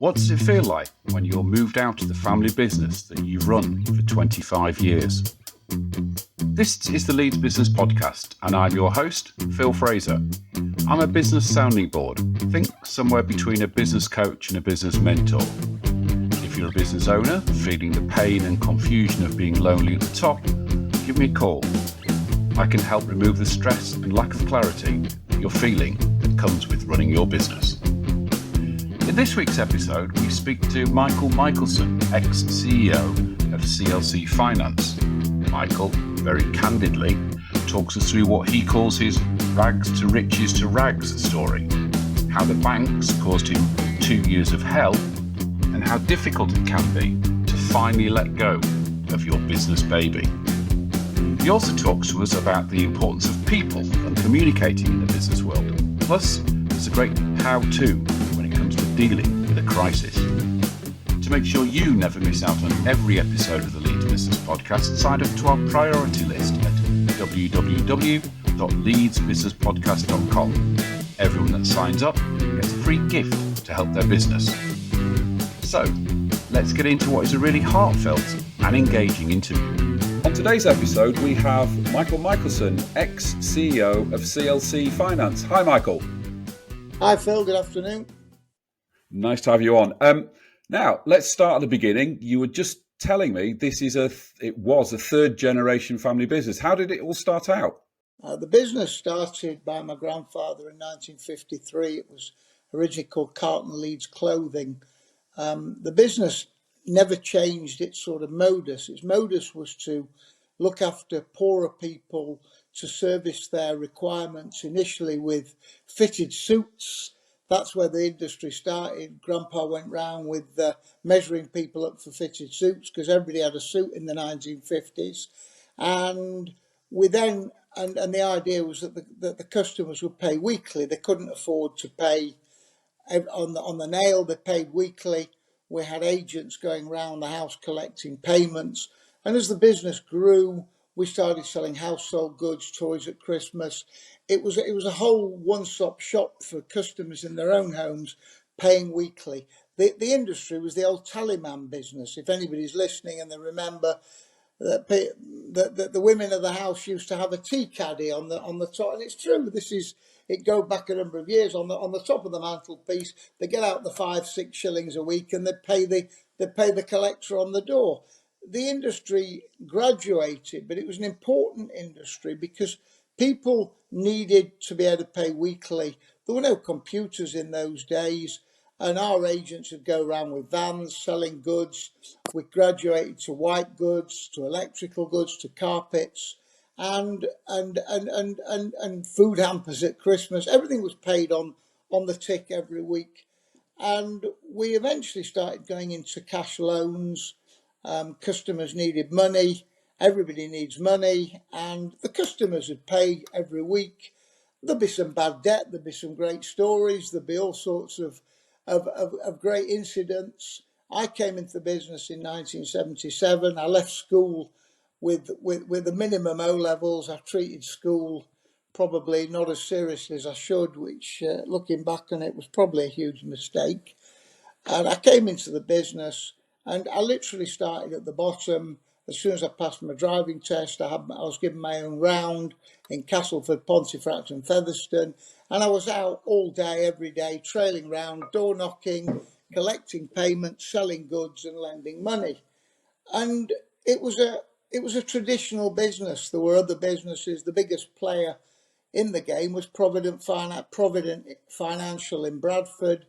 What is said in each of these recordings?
What does it feel like when you're moved out of the family business that you've run for 25 years? This is the Leeds Business Podcast, and I'm your host, Phil Fraser. I'm a business sounding board. Think somewhere between a business coach and a business mentor. If you're a business owner, feeling the pain and confusion of being lonely at the top, give me a call. I can help remove the stress and lack of clarity that you're feeling that comes with running your business. In this week's episode, we speak to Michael Michaelson, ex-CEO of CLC Finance. Michael, very candidly, talks us through what he calls his rags to riches to rags story, how the banks caused him 2 years of hell, and how difficult it can be to finally let go of your business baby. He also talks to us about the importance of people and communicating in the business world. Plus, there's a great how-to when it comes to dealing with a crisis. To make sure you never miss out on every episode of the Leeds Business Podcast, sign up to our priority list at www.leedsbusinesspodcast.com. Everyone that signs up gets a free gift to help their business. So, let's get into what is a really heartfelt and engaging interview. On today's episode, we have Michael Michaelson, ex-CEO of CLC Finance. Hi, Michael. Hi, Phil. Good afternoon. Nice to have you on. Now, let's start at the beginning. You were just telling me it was a third generation family business. How did it all start out? The business started by my grandfather in 1953. It was originally called Carlton Leeds Clothing. The business never changed its sort of modus. Its modus was to look after poorer people, to service their requirements initially with fitted suits. That's where the industry started. Grandpa went round with measuring people up for fitted suits because everybody had a suit in the 1950s. And we then, and the idea was that the customers would pay weekly. They couldn't afford to pay on the nail. They paid weekly. We had agents going around the house collecting payments. And as the business grew, we started selling household goods, toys at Christmas. It was a whole one-stop shop for customers in their own homes, paying weekly. The industry was the old tallyman business. If anybody's listening and they remember that the women of the house used to have a tea caddy on the top, and it's true. It goes back a number of years. On the top of the mantelpiece, they get out the 5-6 shillings a week, and they pay the collector on the door. The industry graduated, but it was an important industry because people needed to be able to pay weekly. There were no computers in those days, and our agents would go around with vans selling goods. We graduated to white goods, to electrical goods, to carpets, and food hampers at Christmas. Everything was paid on the tick every week, and we eventually started going into cash loans. Customers needed money. Everybody needs money, and the customers would pay every week. There'd be some bad debt. There'd be some great stories. There'd be all sorts of great incidents. I came into the business in 1977. I left school with the minimum O levels. I treated school probably not as seriously as I should, which looking back on it was probably a huge mistake. And I came into the business, and I literally started at the bottom. As soon as I passed my driving test, I was given my own round in Castleford, Pontefract and Featherstone. And I was out all day, every day, trailing round, door knocking, collecting payments, selling goods and lending money. And it was a traditional business. There were other businesses. The biggest player in the game was Provident Financial in Bradford.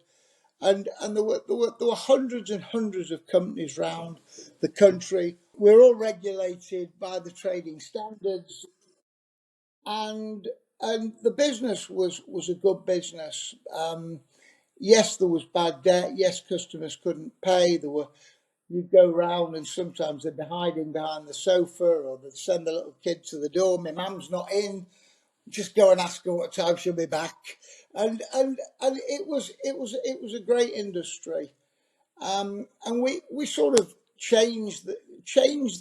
And there were hundreds and hundreds of companies around the country. We're all regulated by the trading standards, and the business was a good business. Yes, there was bad debt. Yes, customers couldn't pay. You'd go round and sometimes they'd be hiding behind the sofa, or they'd send the little kid to the door. My mum's not in. Just go and ask her what time she'll be back. And it was a great industry, and we sort of changed the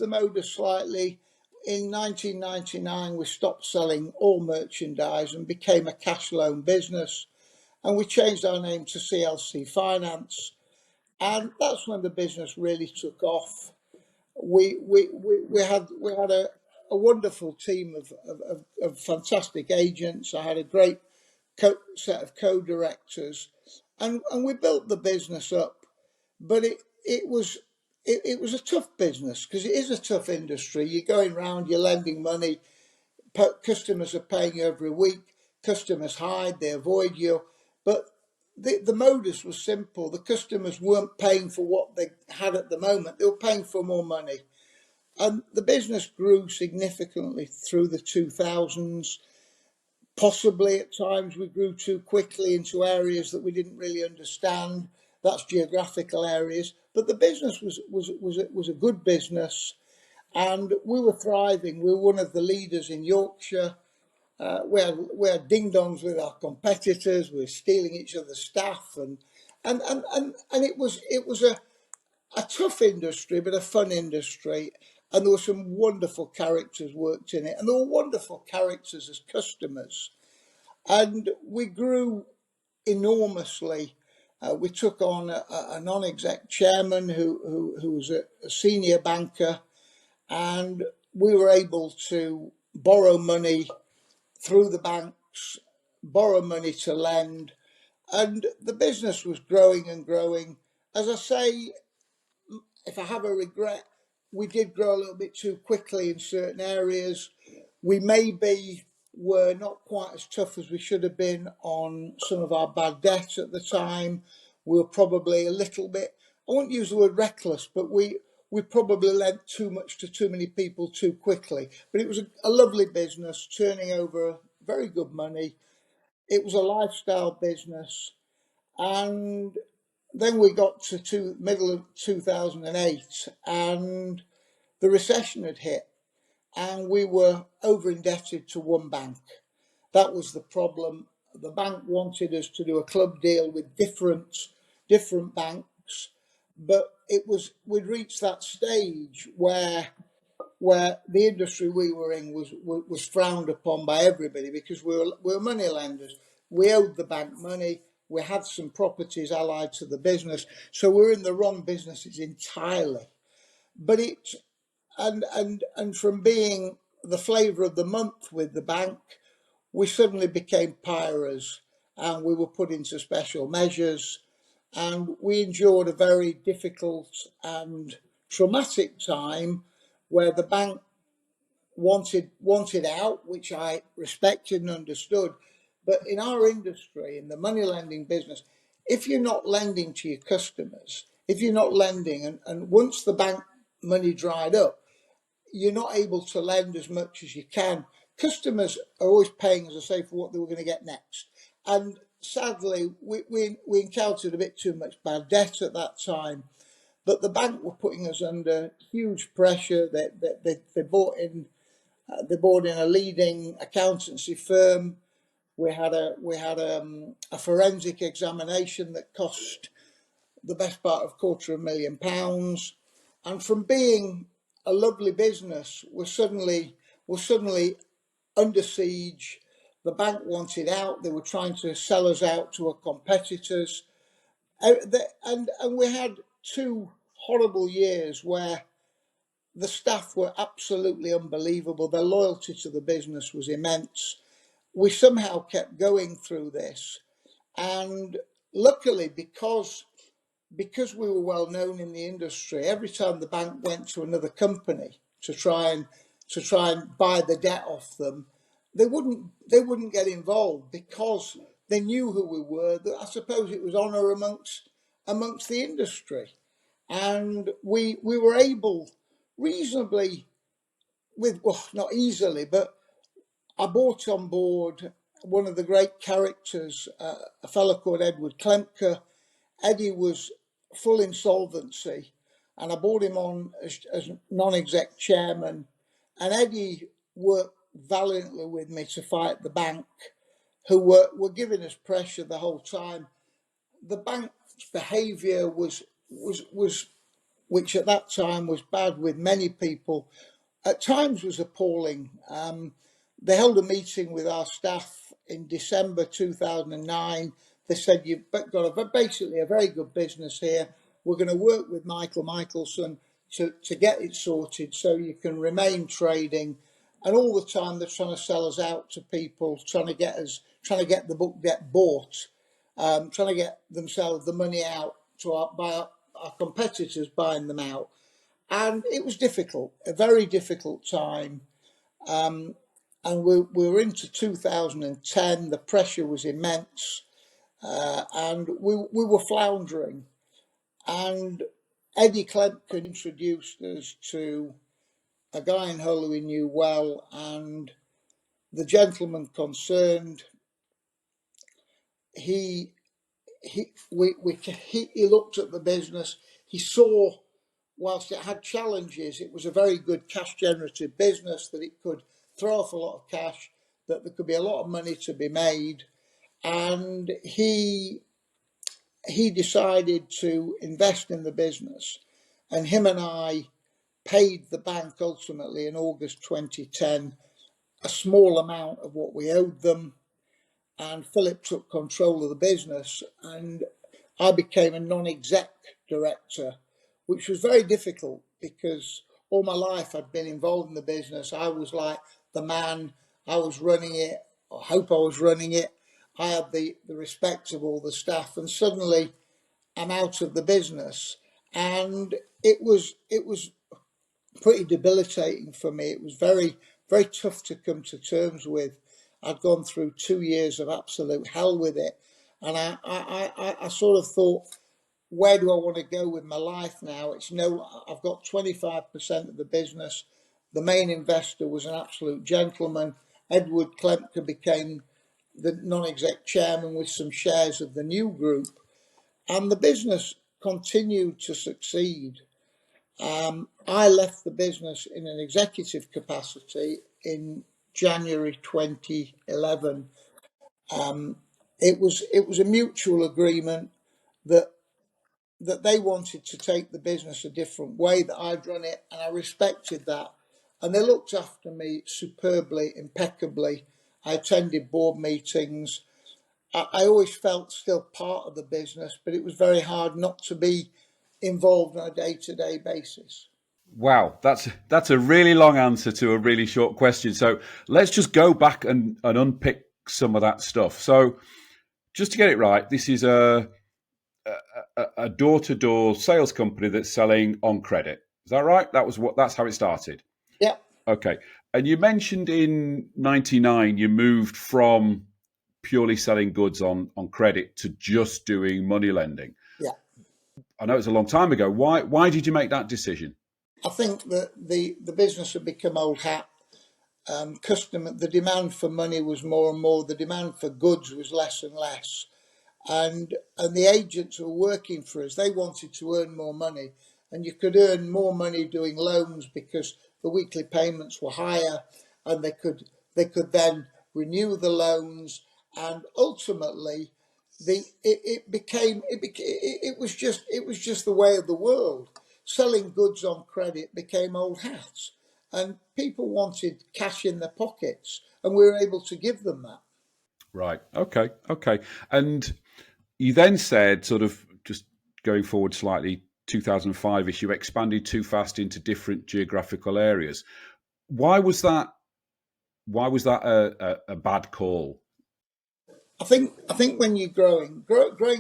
modus slightly. In 1999, we stopped selling all merchandise and became a cash loan business, and we changed our name to CLC Finance. and that's when the business really took off. We had a wonderful team of fantastic agents. I had a great set of co-directors, and we built the business up. But it was a tough business because it is a tough industry. You're going round, you're lending money, customers are paying you every week, customers hide, they avoid you. But the modus was simple. The customers weren't paying for what they had at the moment, they were paying for more money. And the business grew significantly through the 2000s. Possibly at times we grew too quickly into areas that we didn't really understand. That's geographical areas. But the business was a good business, and we were thriving. We were one of the leaders in Yorkshire. We had ding dongs with our competitors. We were stealing each other's staff, and it was a tough industry, but a fun industry. And there were some wonderful characters worked in it, and there were wonderful characters as customers. And we grew enormously. We took on a non-exec chairman who was a senior banker, and we were able to borrow money through the banks, borrow money to lend, and the business was growing and growing. As I say, if I have a regret, we did grow a little bit too quickly in certain areas. We maybe were not quite as tough as we should have been on some of our bad debts at the time. We were probably a little bit, I won't use the word reckless, but we probably lent too much to too many people too quickly. But it was a lovely business, turning over very good money. It was a lifestyle business. And then we got to middle of 2008, and the recession had hit, and we were over indebted to one bank. That was the problem. The bank wanted us to do a club deal with different banks, but we'd reached that stage where the industry we were in was frowned upon by everybody, because we were money lenders. We owed the bank money. We had some properties allied to the business, so we're in the wrong businesses entirely. But and from being the flavour of the month with the bank, we suddenly became pirates, and we were put into special measures, and we endured a very difficult and traumatic time where the bank wanted out, which I respected and understood. But in our industry, in the money lending business, if you're not lending to your customers, if you're not lending, and once the bank money dried up, you're not able to lend as much as you can. Customers are always paying, as I say, for what they were going to get next. And sadly, we encountered a bit too much bad debt at that time. But the bank were putting us under huge pressure. They bought in a leading accountancy firm. We had a forensic examination that cost the best part of £250,000, and from being a lovely business, we're suddenly under siege. The bank wanted out. They were trying to sell us out to our competitors, and we had 2 horrible years where the staff were absolutely unbelievable. Their loyalty to the business was immense. We somehow kept going through this, and luckily, because we were well known in the industry, every time the bank went to another company to try and buy the debt off them, they wouldn't get involved, because they knew who we were. I suppose it was honour amongst the industry, and we were able reasonably, not easily, but I brought on board one of the great characters, a fellow called Edward Klemke. Eddie was full insolvency, and I brought him on as non-exec chairman. And Eddie worked valiantly with me to fight the bank, who were giving us pressure the whole time. The bank's behaviour was, which at that time was bad with many people, at times was appalling. They held a meeting with our staff in December 2009. They said, you've got basically a very good business here, we're going to work with Michael Michaelson to get it sorted so you can remain trading. And all the time they're trying to sell us out to people, trying to get the book get bought, trying to get themselves the money out to our competitors buying them out. And it was difficult, a very difficult time. And we were into 2010, the pressure was immense, and we were floundering. And Eddie Klempken introduced us to a guy in Hull who he knew well, and the gentleman concerned, he looked at the business. He saw, whilst it had challenges, it was a very good cash generative business, that it could throw off a lot of cash, that there could be a lot of money to be made. And he decided to invest in the business. And him and I paid the bank ultimately in August 2010 a small amount of what we owed them. And Philip took control of the business, and I became a non-exec director, which was very difficult because all my life I'd been involved in the business. I was like the man, I was running it, I hope I was running it. I had the respect of all the staff, and suddenly I'm out of the business. And it was pretty debilitating for me. It was very, very tough to come to terms with. I'd gone through 2 years of absolute hell with it. And I sort of thought, where do I want to go with my life now? I've got 25% of the business. The main investor was an absolute gentleman. Edward Klempke became the non-exec chairman with some shares of the new group. And the business continued to succeed. I left the business in an executive capacity in January 2011. It was a mutual agreement that they wanted to take the business a different way, that I'd run it, and I respected that. And they looked after me superbly, impeccably. I attended board meetings. I always felt still part of the business, but it was very hard not to be involved on a day-to-day basis. Wow, that's a really long answer to a really short question. So let's just go back and unpick some of that stuff. So just to get it right, this is a door-to-door sales company that's selling on credit. Is that right? That's how it started. Yeah. Okay. And you mentioned in 99 you moved from purely selling goods on credit to just doing money lending. Yeah. I know it's a long time ago. Why did you make that decision? I think that the business had become old hat. The demand for money was more and more. The demand for goods was less and less. And the agents who were working for us, they wanted to earn more money. And you could earn more money doing loans because the weekly payments were higher, and they could then renew the loans. And ultimately, it was just the way of the world. Selling goods on credit became old hats, and people wanted cash in their pockets, and we were able to give them that. Right. Okay. And you then said, sort of just going forward slightly, 2005-ish, you expanded too fast into different geographical areas. Why was that? Why was that a bad call? I think when you're growing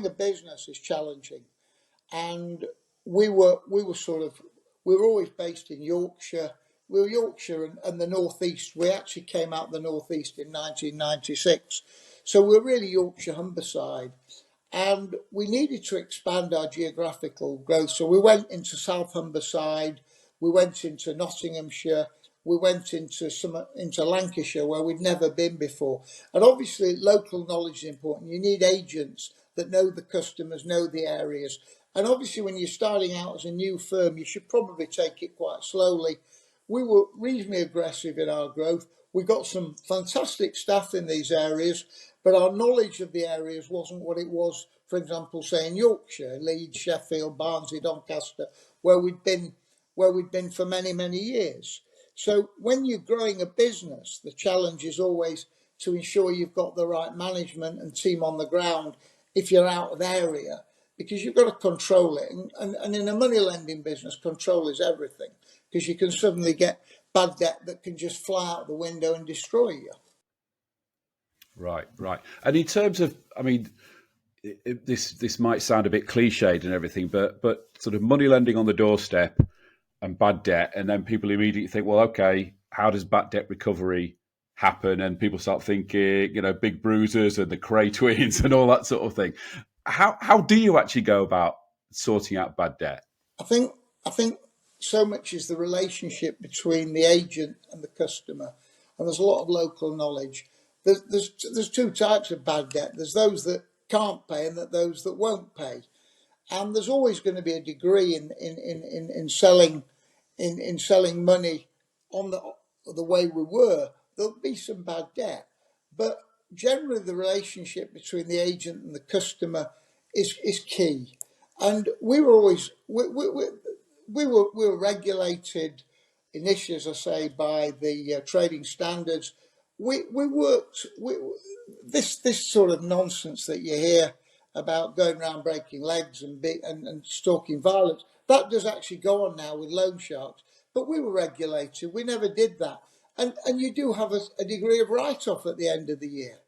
a business is challenging, and we were always based in Yorkshire. We were Yorkshire and the Northeast. We actually came out the Northeast in 1996, so we're really Yorkshire Humberside, and we needed to expand our geographical growth. So we went into South Humberside, we went into Nottinghamshire, we went into Lancashire, where we'd never been before. And obviously local knowledge is important. You need agents that know the customers, know the areas. And obviously when you're starting out as a new firm, you should probably take it quite slowly. We were reasonably aggressive in our growth. We got some fantastic staff in these areas, but our knowledge of the areas wasn't what it was, for example, say in Yorkshire, Leeds, Sheffield, Barnsley, Doncaster, where we'd been for many, many years. So when you're growing a business, the challenge is always to ensure you've got the right management and team on the ground if you're out of area, because you've got to control it. And in a money lending business, control is everything, because you can suddenly get bad debt that can just fly out the window and destroy you. Right, right. And in terms of, I mean, this might sound a bit cliched and everything, but sort of money lending on the doorstep and bad debt, and then people immediately think, well, okay, how does bad debt recovery happen? And people start thinking, big bruisers and the Cray twins and all that sort of thing. How do you actually go about sorting out bad debt? I think so much is the relationship between the agent and the customer, and there's a lot of local knowledge. There's two types of bad debt. There's those that can't pay and those that won't pay, and there's always going to be a degree in selling money on the way we were. There'll be some bad debt, but generally the relationship between the agent and the customer is key. And we were always we were regulated initially, as I say, by the trading standards. We worked this sort of nonsense that you hear about going around breaking legs and stalking violence. That does actually go on now with loan sharks. But we were regulated. We never did that. And you do have a degree of write-off at the end of the year.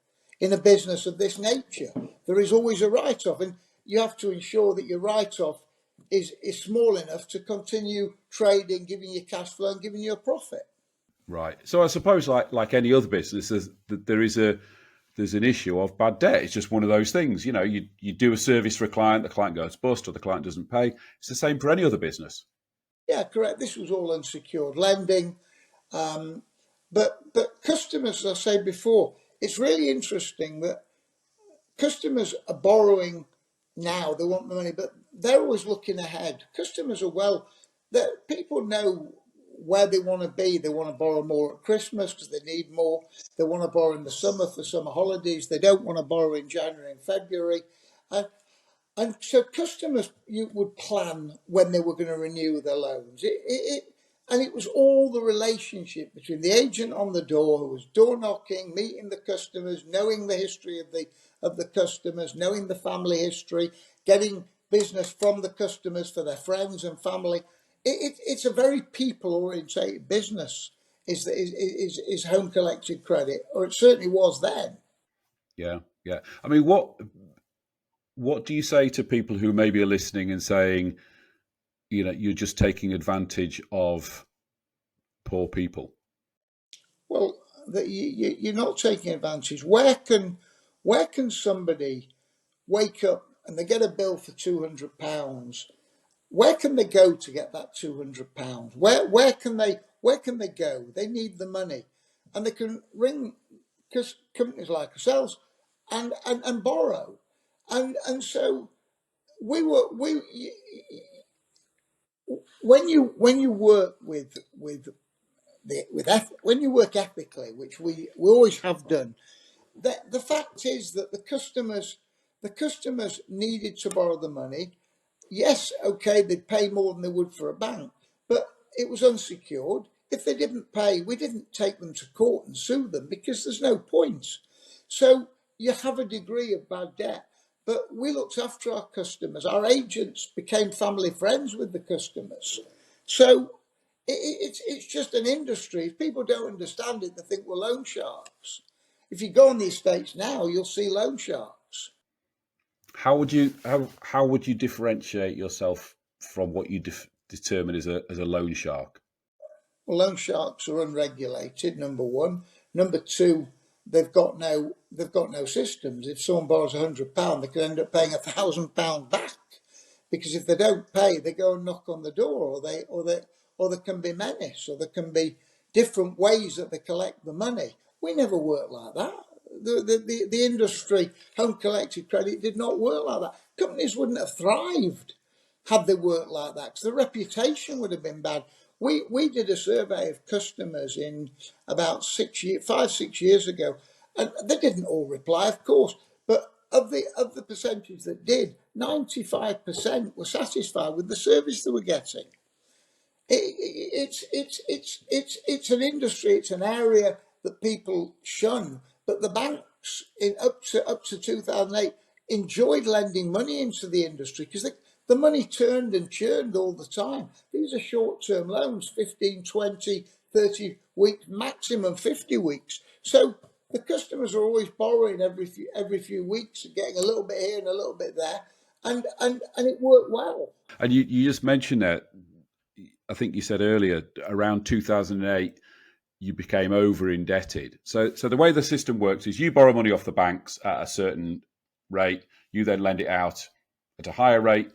In a business of this nature, there is always a write-off. And you have to ensure that your write-off is small enough to continue trading, giving you cash flow and giving you a profit. Right. So I suppose like any other business, there's an issue of bad debt. It's just one of those things. You do a service for a client, the client goes bust or the client doesn't pay. It's the same for any other business. Yeah, correct. This was all unsecured lending. But customers, as I said before, it's really interesting that customers are borrowing now. They want the money, but they're always looking ahead. Customers are that people know where they want to be. They want to borrow more at Christmas because they need more. They want to borrow in the summer for summer holidays. They don't want to borrow in January and February. And so customers you would plan when they were going to renew their loans. And it was all the relationship between the agent on the door who was door knocking, meeting the customers, knowing the history of the customers, knowing the family history, getting business from the customers for their friends and family. It's a very people orientated business. Is home collected credit, or it certainly was then. Yeah, yeah. I mean, what do you say to people who maybe are listening and saying, you're just taking advantage of poor people? Well, you're not taking advantage. Where can somebody wake up and they get a bill for £200? Where can they go to get that £200? Where can they go? They need the money, and they can ring companies like ourselves and borrow, and so we when you work when you work ethically, which we always have done. The fact is that the customers needed to borrow the money. Yes, okay, they'd pay more than they would for a bank, but it was unsecured. If they didn't pay, we didn't take them to court and sue them because there's no point. So you have a degree of bad debt, but we looked after our customers. Our agents became family friends with the customers. So it's just an industry. If people don't understand it, they think we're loan sharks. If you go on the estates now, you'll see loan sharks. How would you differentiate yourself from what you determine as a loan shark? Well, loan sharks are unregulated, number one. Number two, they've got no systems. If someone borrows £100, they could end up paying £1,000 back, because if they don't pay, they go and knock on the door, or there can be menace, or there can be different ways that they collect the money. We never worked like that. The industry, home collected credit, did not work like that. Companies wouldn't have thrived had they worked like that, because the reputation would have been bad. We did a survey of customers in about 5-6 years ago, and they didn't all reply, of course, but of the percentage that did, 95% were satisfied with the service they were getting. It's an industry, it's an area that people shun, but the banks up to 2008 enjoyed lending money into the industry because the money turned and churned all the time. These are short-term loans, 15, 20, 30 weeks, maximum 50 weeks. So the customers are always borrowing every few weeks, getting a little bit here and a little bit there, and it worked well. And you just mentioned that, I think you said earlier, around 2008, you became over indebted. So the way the system works is you borrow money off the banks at a certain rate, you then lend it out at a higher rate,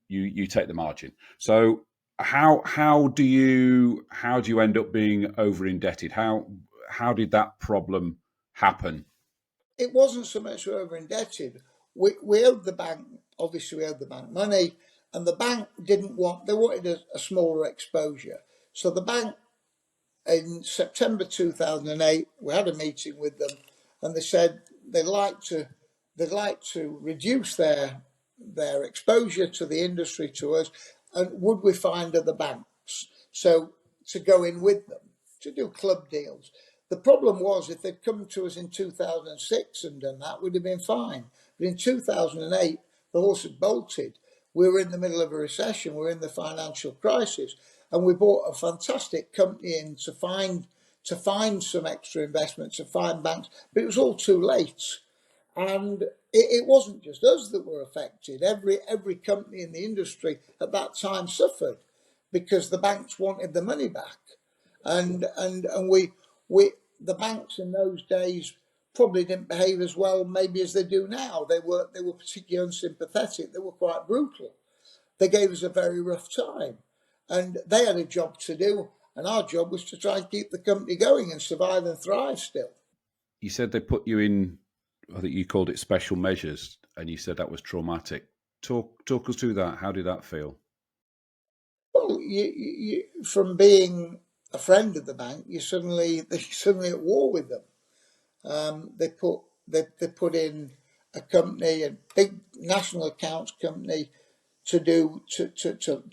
you take the margin. So how do you end up being over indebted? How did that problem happen? It wasn't so much we were over indebted. We owed the bank, obviously we owed the bank money, and the bank they wanted a smaller exposure. So the bank, in September 2008, we had a meeting with them, and they said they'd like to reduce their exposure to the industry, to us, and would we find other banks so to go in with them to do club deals. The problem was, if they'd come to us in 2006 and done that, we'd have been fine. But in 2008, the horse had bolted. We were in the middle of a recession. We were in the financial crisis, and we bought a fantastic company in to find some extra investment, to find banks, but it was all too late. And it wasn't just us that were affected. Every company in the industry at that time suffered because the banks wanted the money back, and we the banks in those days probably didn't behave as well maybe as they do now. They were particularly unsympathetic. They were quite brutal. They gave us a very rough time, and they had a job to do, and our job was to try and keep the company going and survive and thrive still. You said they put you in, I think you called it special measures, and you said that was traumatic. Talk us through that. How did that feel? Well, you from being a friend of the bank, they're suddenly at war with them. They put in a company, a big national accounts company, to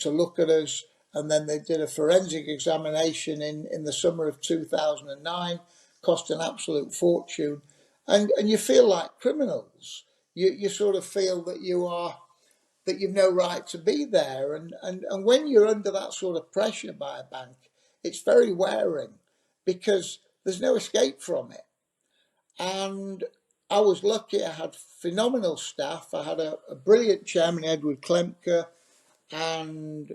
look at us, and then they did a forensic examination in the summer of 2009, cost an absolute fortune, and you feel like criminals. You sort of feel that you've no right to be there, and when you're under that sort of pressure by a bank, it's very wearing because there's no escape from it. And I was lucky. I had phenomenal staff. I had a brilliant chairman, Edward Klemke, and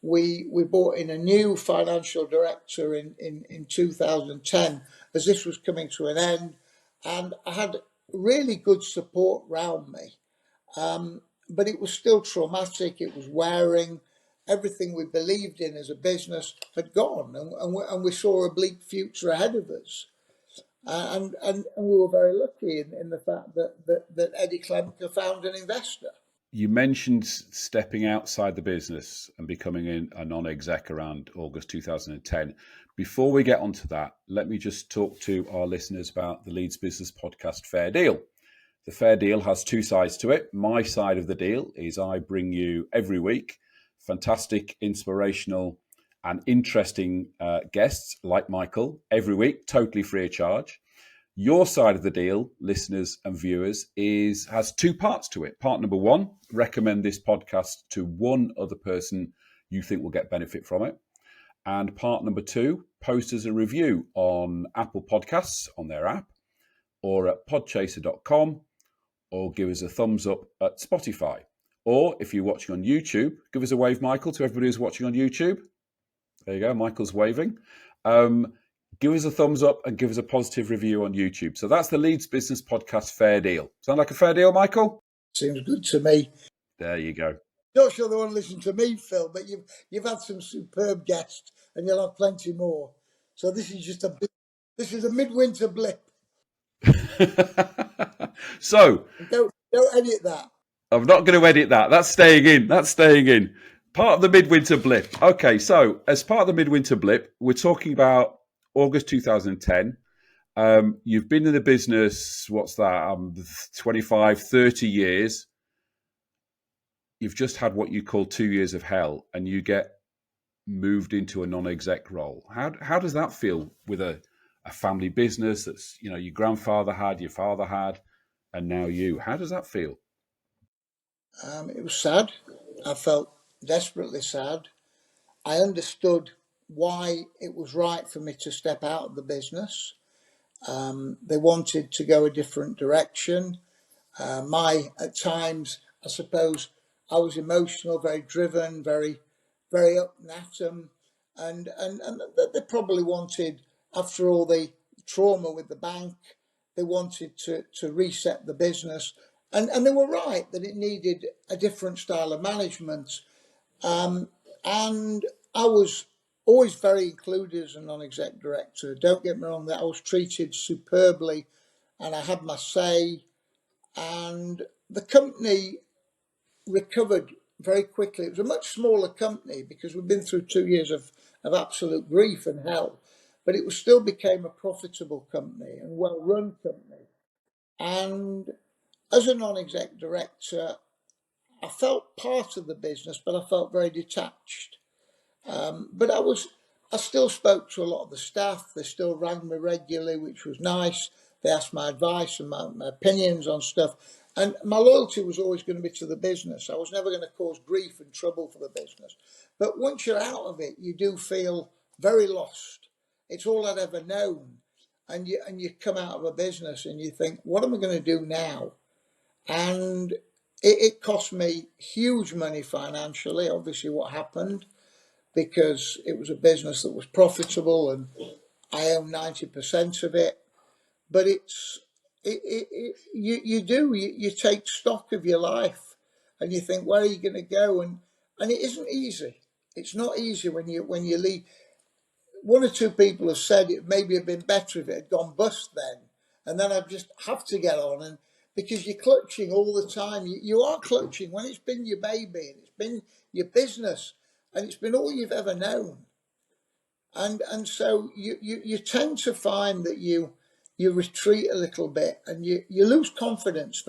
we brought in a new financial director in 2010 as this was coming to an end, and I had really good support around me. But it was still traumatic. It was wearing. Everything we believed in as a business had gone, and we saw a bleak future ahead of us. And we were very lucky in the fact that Eddie Klemke found an investor. You mentioned stepping outside the business and becoming a non-exec around August 2010. Before we get onto that, let me just talk to our listeners about the Leeds Business Podcast Fair Deal. The Fair Deal has two sides to it. My side of the deal is I bring you every week fantastic, inspirational and interesting guests like Michael every week, totally free of charge. Your side of the deal, listeners and viewers, has two parts to it. Part number one, recommend this podcast to one other person you think will get benefit from it. And part number two, post us a review on Apple Podcasts on their app or at podchaser.com, or give us a thumbs up at Spotify. Or if you're watching on YouTube, give us a wave, Michael, to everybody who's watching on YouTube. There you go, Michael's waving. Give us a thumbs up and give us a positive review on YouTube. So that's the Leeds Business Podcast Fair Deal. Sound like a fair deal, Michael? Seems good to me. There you go. Not sure they want to listen to me, Phil, but you've had some superb guests, and you'll have plenty more. So this is just a midwinter blip. So don't edit that. I'm not going to edit that. That's staying in. Part of the midwinter blip. Okay, so as part of the midwinter blip, we're talking about August 2010. You've been in the business, 25, 30 years. You've just had what you call 2 years of hell, and you get moved into a non-exec role. How does that feel with a family business that's, your grandfather had, your father had, and now you? How does that feel? It was sad. I felt desperately sad. I understood why it was right for me to step out of the business. They wanted to go a different direction. At times, I suppose, I was emotional, very driven, very up and at 'em, and they probably wanted, after all the trauma with the bank, they wanted to reset the business, and they were right that it needed a different style of management. And I was always very included as a non-exec director. Don't get me wrong, that I was treated superbly, and I had my say. And the company recovered very quickly. It was a much smaller company because we've been through 2 years of absolute grief and hell, but it was still became a profitable company and well-run company. And as a non-exec director, I felt part of the business, but I felt very detached. But I still spoke to a lot of the staff. They still rang me regularly, which was nice. They asked my advice and my opinions on stuff. And my loyalty was always going to be to the business. I was never going to cause grief and trouble for the business. But once you're out of it, you do feel very lost. It's all I'd ever known. And you come out of a business and you think, what am I going to do now? And it cost me huge money financially, obviously, what happened, because it was a business that was profitable and I own 90% of it. But you take stock of your life and you think, where are you going to go? And it isn't easy. It's not easy when you leave. One or two people have said it maybe have been better if it had gone bust then, and then I just have to get on, and because you're clutching all the time, you are clutching when it's been your baby and it's been your business and it's been all you've ever known, and so you tend to find that you retreat a little bit and you lose confidence.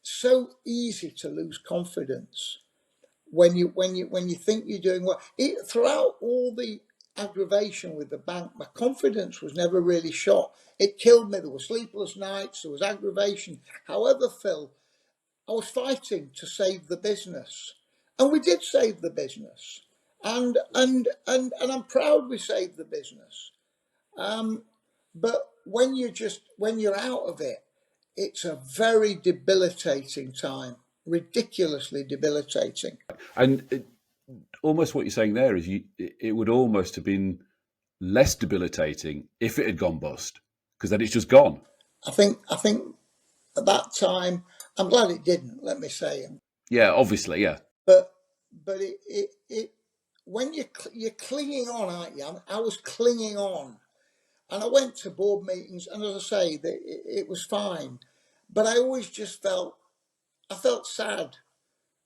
So easy to lose confidence when you think you're doing well. Throughout all the aggravation with the bank, my confidence was never really shot. It killed me. There were sleepless nights. There was aggravation. However, Phil, I was fighting to save the business, and we did save the business, and I'm proud we saved the business. But when you're out of it, it's a very debilitating time, ridiculously debilitating. And almost what you're saying there is it would almost have been less debilitating if it had gone bust, because then it's just gone. I think at that time, I'm glad it didn't. Let me say, Yeah, obviously, yeah. but it when you're clinging on, aren't you? I was clinging on, and I went to board meetings, and as I say, it was fine, but I always just I felt sad.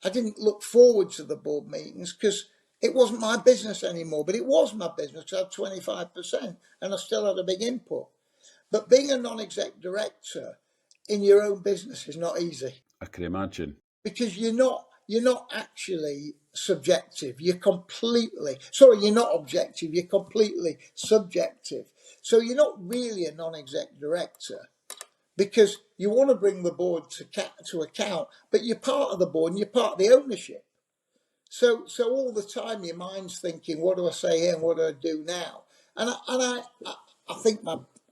I didn't look forward to the board meetings because it wasn't my business anymore. But it was my business. I had 25%, and I still had a big input. But being a non-exec director in your own business is not easy, I can imagine. because you're not actually subjective. You're not objective. You're completely subjective. So you're not really a non-exec director, because you want to bring the board to account, but you're part of the board and you're part of the ownership. So all the time your mind's thinking, what do I say here and what do I do now? And I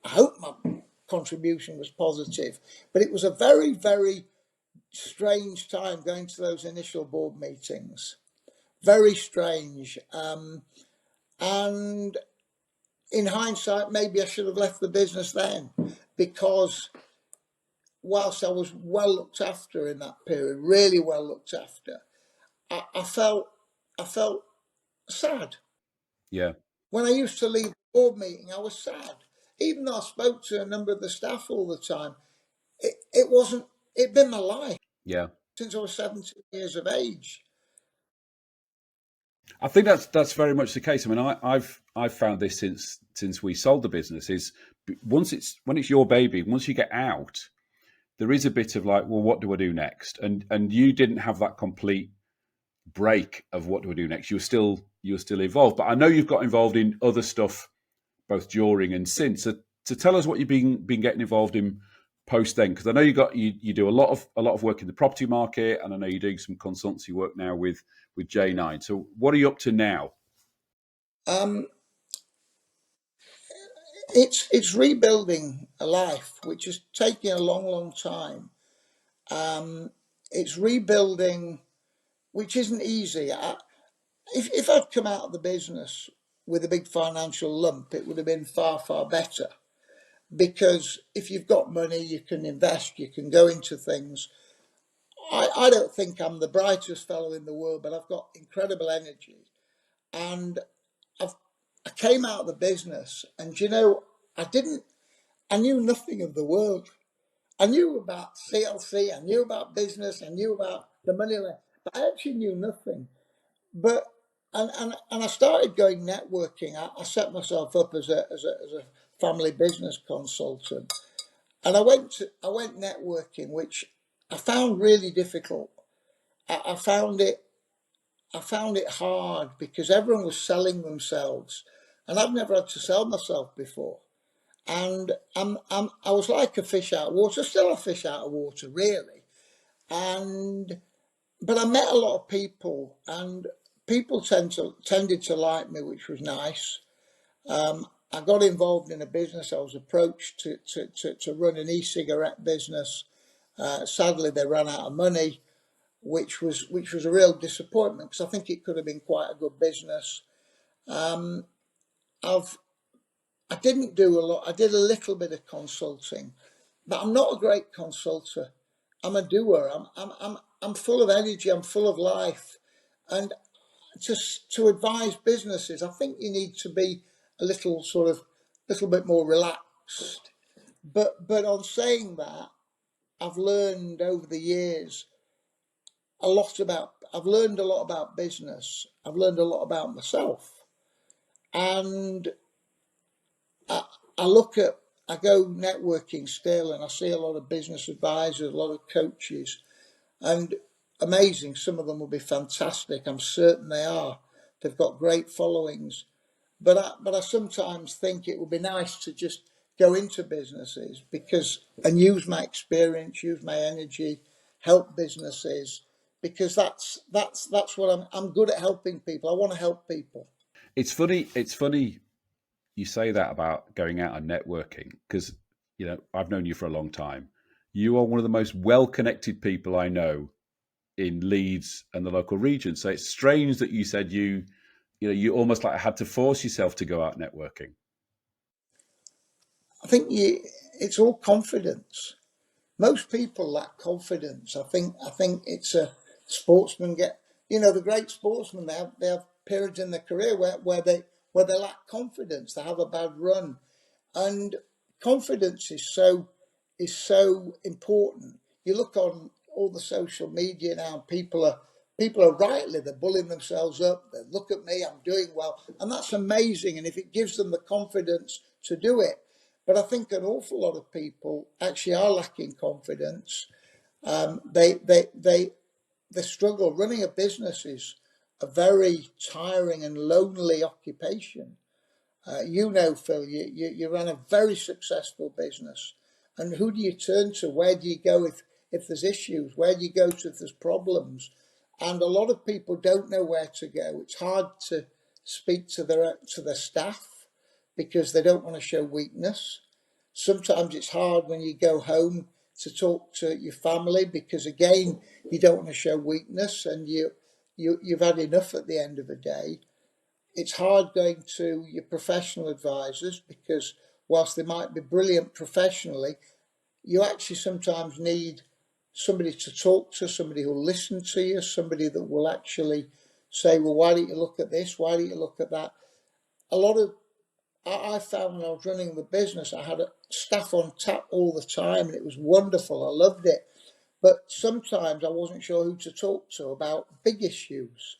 hope my contribution was positive, but it was a very, very strange time going to those initial board meetings. Very strange. And in hindsight, maybe I should have left the business then, because whilst I was well looked after in that period, really well looked after, I felt sad. Yeah, When I used to leave the board meeting, I was sad. Even though I spoke to a number of the staff all the time, it wasn't, it'd been my life yeah. since I was 17 years of age. I think that's very much the case. I mean, I've found this since we sold the business is when it's your baby. Once you get out, there is a bit of like, well, what do I do next? And you didn't have that complete break of what do I do next. You're still involved, but I know you've got involved in other stuff both during and since. So to tell us what you've been getting involved in post then? Because I know you do a lot of work in the property market, and I know you're doing some consultancy work now with J9. So what are you up to now? Um, it's rebuilding a life, which is taking a long, long time. It's rebuilding, which isn't easy. If I'd come out of the business with a big financial lump, it would have been far, far better. Because if you've got money, you can invest, you can go into things. I don't think I'm the brightest fellow in the world, but I've got incredible energy. And I came out of the business, and I knew nothing of the world. I knew about CLC, I knew about business, I knew about the money, but I actually knew nothing. But and I started going networking. I set myself up as a family business consultant, and I went networking, which I found really difficult. I found it hard because everyone was selling themselves, and I've never had to sell myself before. And I was like a fish out of water, still a fish out of water, really. But I met a lot of people, and people tended to like me, which was nice. I got involved in a business. I was approached to run an e-cigarette business. Sadly, they ran out of money, which was a real disappointment because I think it could have been quite a good business. I've I didn't do a lot. I did a little bit of consulting, but I'm not a great consultant. I'm a doer. I'm full of energy. I'm full of life, and to advise businesses, I think you need to be a little bit more relaxed. But on saying that, I've learned over the years I've learned a lot about business. I've learned a lot about myself, and I, I go networking still, and I see a lot of business advisors, a lot of coaches, and amazing. Some of them will be fantastic. I'm certain they are. They've got great followings, but I sometimes think it would be nice to just go into businesses and use my experience, use my energy, help businesses because that's what I'm good at helping people. I want to help people. It's funny. It's funny you say that about going out and networking because I've known you for a long time. You are one of the most well-connected people I know in Leeds and the local region. So it's strange that you said you almost like had to force yourself to go out networking. I think it's all confidence. Most people lack confidence. I think it's a sportsman get the great sportsmen they have periods in their career where they lack confidence. They have a bad run, and confidence is so important. You look on all the social media now, people are rightly they're bullying themselves up. They look at me, I'm doing well, and that's amazing. And if it gives them the confidence to do it, but I think an awful lot of people actually are lacking confidence. They struggle. Running a business is a very tiring and lonely occupation. Phil, you run a very successful business. And who do you turn to? Where do you go if there's issues? Where do you go to if there's problems? And a lot of people don't know where to go. It's hard to speak to their staff because they don't want to show weakness. Sometimes it's hard when you go home to talk to your family because again you don't want to show weakness and you've had enough at the end of the day. It's hard going to your professional advisors because whilst they might be brilliant professionally, you actually sometimes need somebody to talk to, somebody who'll listen to you, somebody that will actually say, well, why don't you look at this? Why don't you look at that? I found when I was running the business, I had staff on tap all the time and it was wonderful. I loved it. But sometimes I wasn't sure who to talk to about big issues.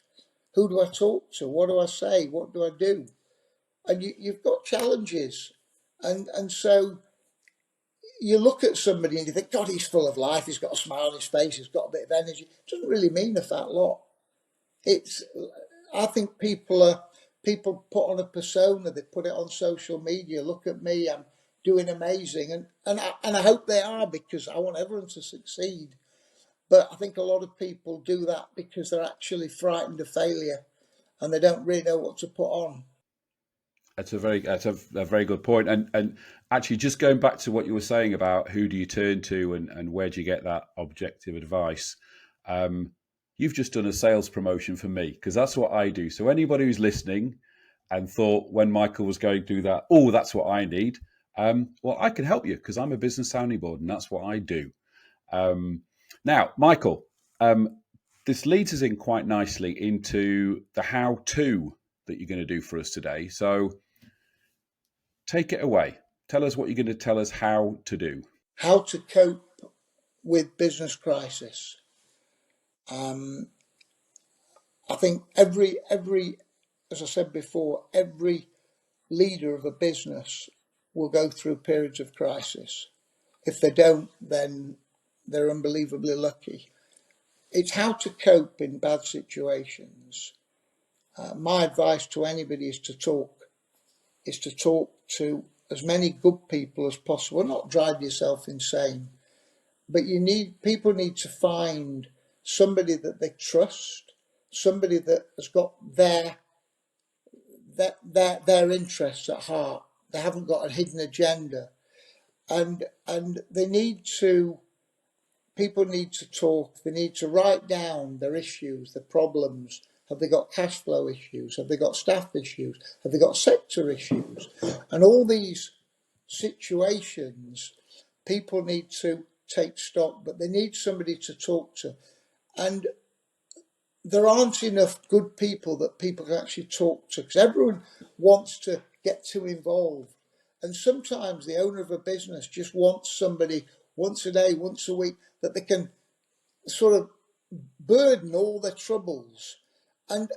Who do I talk to? What do I say? What do I do? And you've got challenges. And so you look at somebody and you think, God, he's full of life. He's got a smile on his face. He's got a bit of energy. It doesn't really mean a fat lot. I think people put on a persona. They put it on social media. Look at me. I'm doing amazing, and I hope they are, because I want everyone to succeed. But I think a lot of people do that because they're actually frightened of failure and they don't really know what to put on. That's a very good point. And actually, just going back to what you were saying about who do you turn to and where do you get that objective advice, you've just done a sales promotion for me, because that's what I do. So anybody who's listening and thought when Michael was going through that, oh, that's what I need. Well, I can help you because I'm a business sounding board and that's what I do. Now, Michael, this leads us in quite nicely into the how-to that you're going to do for us today. So take it away. Tell us what you're going to tell us how to do. How to cope with business crisis. I think every, as I said before, every leader of a business will go through periods of crisis. If they don't, then they're unbelievably lucky. It's how to cope in bad situations. My advice to anybody is to talk to as many good people as possible. Not drive yourself insane, but people need to find somebody that they trust, somebody that has got their interests at heart. They haven't got a hidden agenda, and people need to talk. They need to write down their issues, their problems. Have they got cash flow issues? Have they got staff issues? Have they got sector issues? And all these situations, people need to take stock, but they need somebody to talk to. And there aren't enough good people that people can actually talk to, because everyone wants to get too involved. And sometimes the owner of a business just wants somebody once a day, once a week, that they can sort of burden all their troubles. And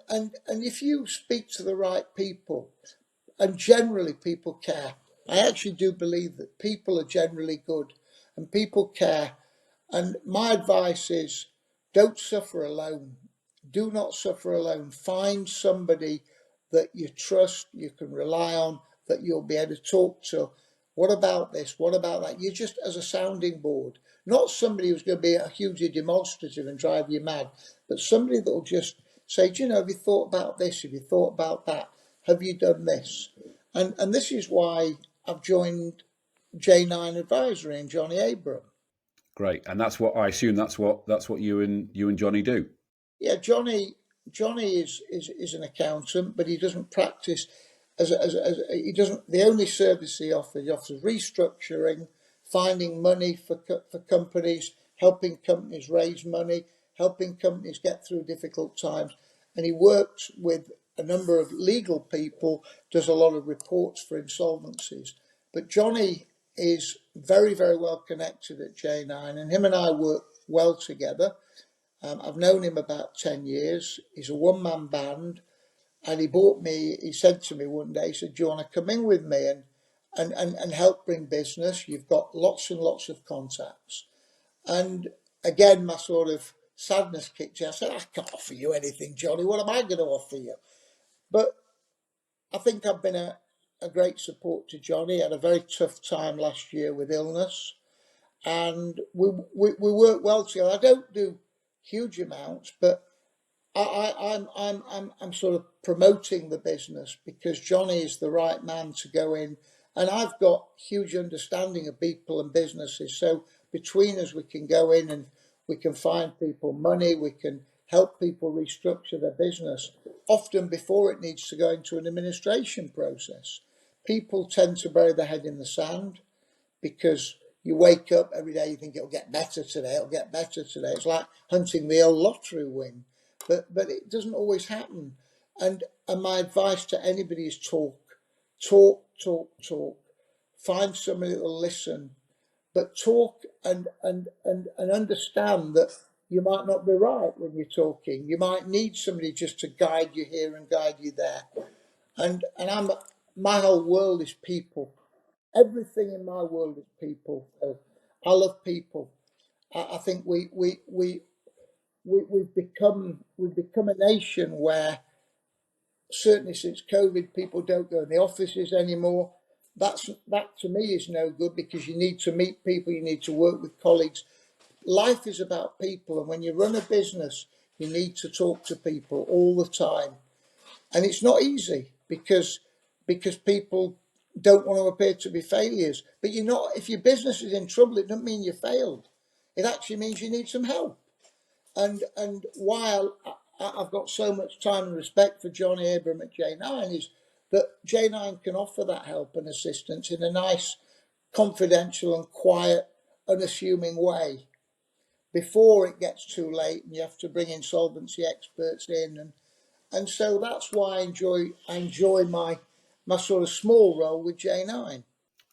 if you speak to the right people, and generally people care, I actually do believe that people are generally good and people care. And my advice is, don't suffer alone. Do not suffer alone. Find somebody that you trust, you can rely on, that you'll be able to talk to. What about this? What about that? You're just as a sounding board, not somebody who's going to be a hugely demonstrative and drive you mad, but somebody that will just say, do you know, have you thought about this? Have you thought about that? Have you done this? And this is why I've joined J9 Advisory and Johnny Abram. Great, and that's what I assume. That's what you and Johnny do. Yeah, Johnny is an accountant, but he doesn't practice as he doesn't. The only service he offers restructuring, finding money for companies, helping companies raise money, helping companies get through difficult times, and he works with a number of legal people, does a lot of reports for insolvencies. But Johnny is very, very well connected at J9, and him and I work well together. I've known him about 10 years. He's a one-man band, and he said to me one day, he said, do you want to come in with me and help bring business? You've got lots and lots of contacts. And again, my sort of sadness kicked in. I said, I can't offer you anything, Johnny. What am I going to offer you? But I think I've been a great support to Johnny. He had a very tough time last year with illness, and we work well together. I don't do huge amounts, but I'm sort of promoting the business because Johnny is the right man to go in, and I've got huge understanding of people and businesses. So between us, we can go in and we can find people money. We can help people restructure their business, often before it needs to go into an administration process. People tend to bury their head in the sand because you wake up every day, you think it'll get better today, it'll get better today. It's like hunting the old lottery win, but it doesn't always happen. And my advice to anybody is talk. Find somebody that will listen, but talk and understand that you might not be right when you're talking. You might need somebody just to guide you here and guide you there. And my whole world is people. Everything in my world is people. So I love people. I think we've become a nation where, certainly since COVID, people don't go in the offices anymore. that to me is no good, because you need to meet people, you need to work with colleagues. Life is about people, and when you run a business, you need to talk to people all the time. And it's not easy, because people don't want to appear to be failures. But if your business is in trouble, it doesn't mean you failed. It actually means you need some help. And while I've got so much time and respect for John Abram at J9, is that J9 can offer that help and assistance in a nice, confidential and quiet, unassuming way before it gets too late and you have to bring insolvency experts in. And so that's why I enjoy my sort of small role with J9.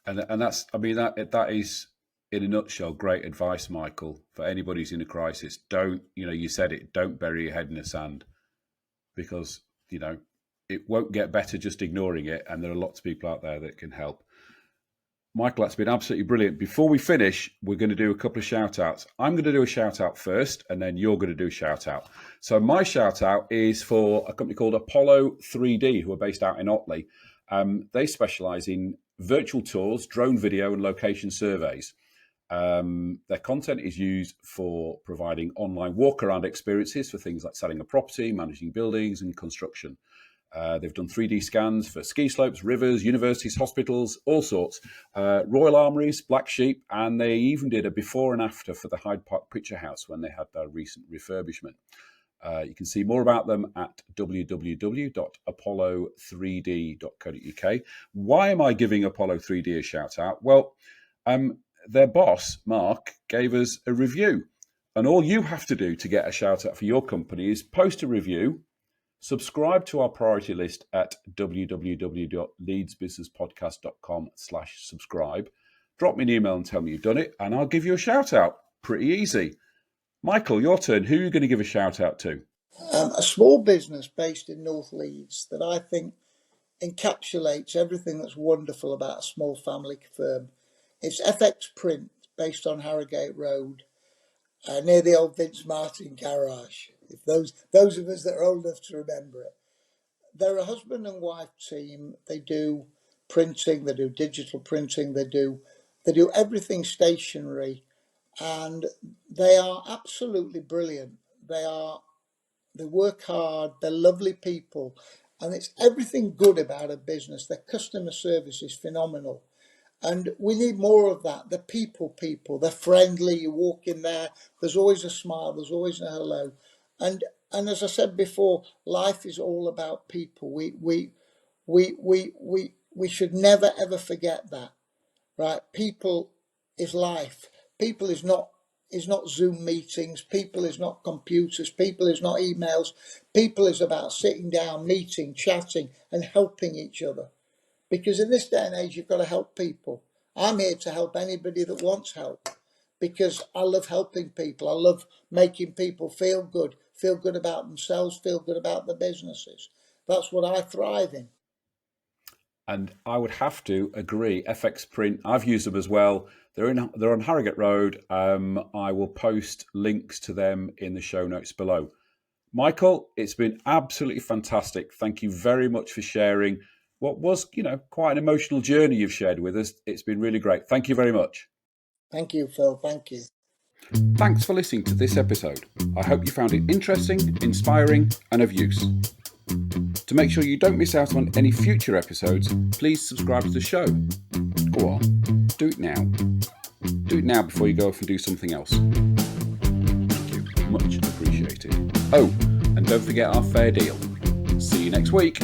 And that's, I mean, that is, in a nutshell, great advice, Michael, for anybody who's in a crisis. Don't, you said it, don't bury your head in the sand, because, it won't get better just ignoring it. And there are lots of people out there that can help. Michael, that's been absolutely brilliant. Before we finish, we're going to do a couple of shout outs. I'm going to do a shout out first, and then you're going to do a shout out. So my shout out is for a company called Apollo 3D, who are based out in Otley. They specialize in virtual tours, drone video, and location surveys. Their content is used for providing online walk-around experiences for things like selling a property, managing buildings, and construction. They've done 3D scans for ski slopes, rivers, universities, hospitals, all sorts. Royal Armouries, Black Sheep, and they even did a before and after for the Hyde Park Picture House when they had their recent refurbishment. You can see more about them at www.apollo3d.co.uk. Why am I giving Apollo 3D a shout out? Well, their boss, Mark, gave us a review. And all you have to do to get a shout out for your company is post a review, subscribe to our priority list at www.leadsbusinesspodcast.com/subscribe. Drop me an email and tell me you've done it, and I'll give you a shout out. Pretty easy. Michael, your turn. Who are you going to give a shout out to? A small business based in North Leeds that I think encapsulates everything that's wonderful about a small family firm. It's FX Print, based on Harrogate Road, near the old Vince Martin garage. If those of us that are old enough to remember it. They're a husband and wife team. They do printing, they do digital printing, they do everything stationery, and they are absolutely brilliant. They work hard, they're lovely people, and it's everything good about a business. Their customer service is phenomenal. And we need more of that. The people, they're friendly. You walk in there, there's always a smile, there's always a hello. And as I said before, life is all about people. We should never ever forget that, right? People is life. People is not Zoom meetings. People is not computers. People is not emails. People is about sitting down, meeting, chatting, and helping each other. Because in this day and age, you've got to help people. I'm here to help anybody that wants help, because I love helping people. I love making people feel good about themselves, feel good about their businesses. That's what I thrive in. And I would have to agree. FX Print, I've used them as well. They're on Harrogate Road. I will post links to them in the show notes below. Michael, it's been absolutely fantastic. Thank you very much for sharing what was, quite an emotional journey you've shared with us. It's been really great. Thank you very much. Thank you, Phil. Thank you. Thanks for listening to this episode. I hope you found it interesting, inspiring, and of use. To make sure you don't miss out on any future episodes, please subscribe to the show. Go on, do it now. Do it now before you go off and do something else. Thank you. Much appreciated. Oh, and don't forget our fair deal. See you next week.